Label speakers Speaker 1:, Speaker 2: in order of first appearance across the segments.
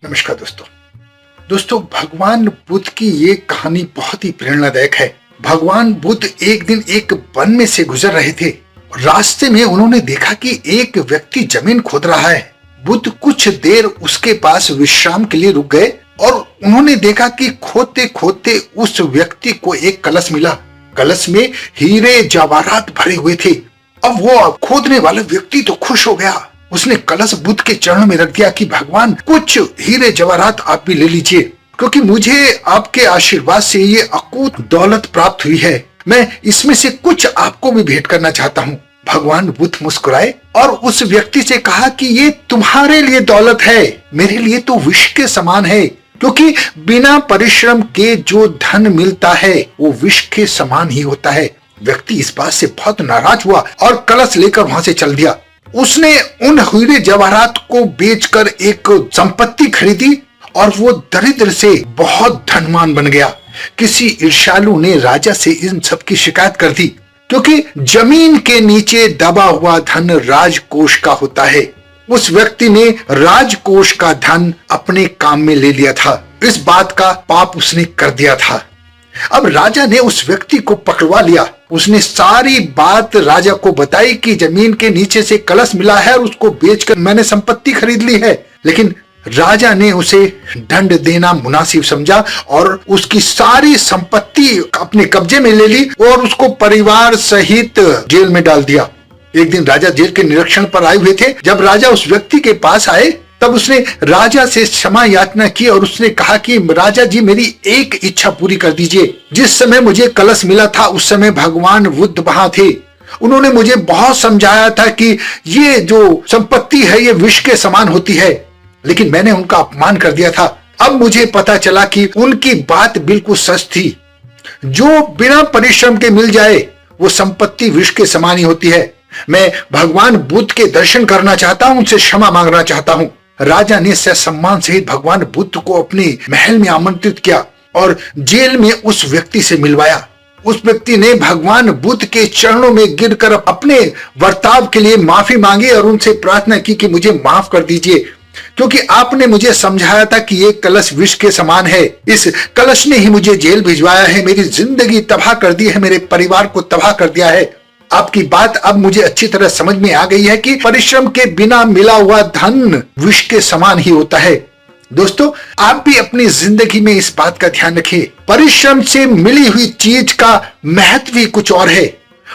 Speaker 1: नमस्कार दोस्तों भगवान बुद्ध की ये कहानी बहुत ही प्रेरणादायक है। भगवान बुद्ध एक दिन एक वन में से गुजर रहे थे। रास्ते में उन्होंने देखा कि एक व्यक्ति जमीन खोद रहा है। बुद्ध कुछ देर उसके पास विश्राम के लिए रुक गए और उन्होंने देखा कि खोदते खोदते उस व्यक्ति को एक कलश मिला। कलश में हीरे जवाहरात भरे हुए थे। अब वो खोदने वाला व्यक्ति तो खुश हो गया। उसने कलश बुद्ध के चरणों में रख दिया कि भगवान कुछ हीरे जवाहरात आप भी ले लीजिए, क्योंकि मुझे आपके आशीर्वाद से ये अकूत दौलत प्राप्त हुई है। मैं इसमें से कुछ आपको भी भेंट करना चाहता हूँ। भगवान बुद्ध मुस्कुराए और उस व्यक्ति से कहा कि ये तुम्हारे लिए दौलत है, मेरे लिए तो विष के समान है, क्योंकि बिना परिश्रम के जो धन मिलता है वो विष के समान ही होता है। व्यक्ति इस बात से बहुत नाराज हुआ और कलश लेकर वहां से चल दिया। उसने उन हीरे जवाहरात को बेचकर एक संपत्ति खरीदी और वो दरिद्र से बहुत धनवान बन गया। किसी ईर्ष्यालु ने राजा से इन सब की शिकायत कर दी, क्योंकि जमीन के नीचे दबा हुआ धन राजकोष का होता है। उस व्यक्ति ने राजकोष का धन अपने काम में ले लिया था। इस बात का पाप उसने कर दिया था। अब राजा ने उस व्यक्ति को पकड़वा लिया। उसने सारी बात राजा को बताई कि जमीन के नीचे से कलश मिला है और उसको बेचकर मैंने संपत्ति खरीद ली है। लेकिन राजा ने उसे दंड देना मुनासिब समझा और उसकी सारी संपत्ति अपने कब्जे में ले ली और उसको परिवार सहित जेल में डाल दिया। एक दिन राजा जेल के निरीक्षण पर आए हुए थे। जब राजा उस व्यक्ति के पास आए तब उसने राजा से क्षमा याचना की और उसने कहा कि राजा जी, मेरी एक इच्छा पूरी कर दीजिए। जिस समय मुझे कलश मिला था उस समय भगवान बुद्ध वहां थे। उन्होंने मुझे बहुत समझाया था कि ये जो संपत्ति है ये विष के समान होती है, लेकिन मैंने उनका अपमान कर दिया था। अब मुझे पता चला कि उनकी बात बिल्कुल सच थी। जो बिना परिश्रम के मिल जाए वो संपत्ति विष के समान ही होती है। मैं भगवान बुद्ध के दर्शन करना चाहता हूं, उनसे क्षमा मांगना चाहता हूं। राजा ने सम्मान सहित भगवान बुद्ध को अपने महल में आमंत्रित किया और जेल में उस व्यक्ति से मिलवाया। उस व्यक्ति ने भगवान बुद्ध के चरणों में गिरकर अपने बर्ताव के लिए माफी मांगी और उनसे प्रार्थना की कि मुझे माफ कर दीजिए, क्योंकि आपने मुझे समझाया था कि ये कलश विष के समान है। इस कलश ने ही मुझे जेल भिजवाया है, मेरी जिंदगी तबाह कर दी है, मेरे परिवार को तबाह कर दिया है। आपकी बात अब मुझे अच्छी तरह समझ में आ गई है कि परिश्रम के बिना मिला हुआ धन विष के समान ही होता है। दोस्तों, आप भी अपनी जिंदगी में इस बात का ध्यान रखें। परिश्रम से मिली हुई चीज का महत्व ही कुछ और है।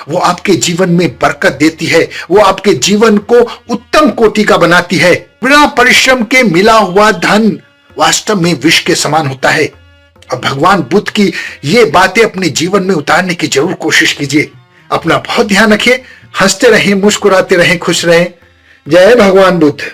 Speaker 1: वो आपके जीवन में बरकत देती है, वो आपके जीवन को उत्तम कोटि का बनाती है। बिना परिश्रम के मिला हुआ धन वास्तव में विष के समान होता है। अब भगवान बुद्ध की ये बातें अपने जीवन में उतारने की जरूर कोशिश कीजिए। अपना बहुत ध्यान रखिए। हंसते रहें, मुस्कुराते रहें, खुश रहें। जय भगवान बुद्ध।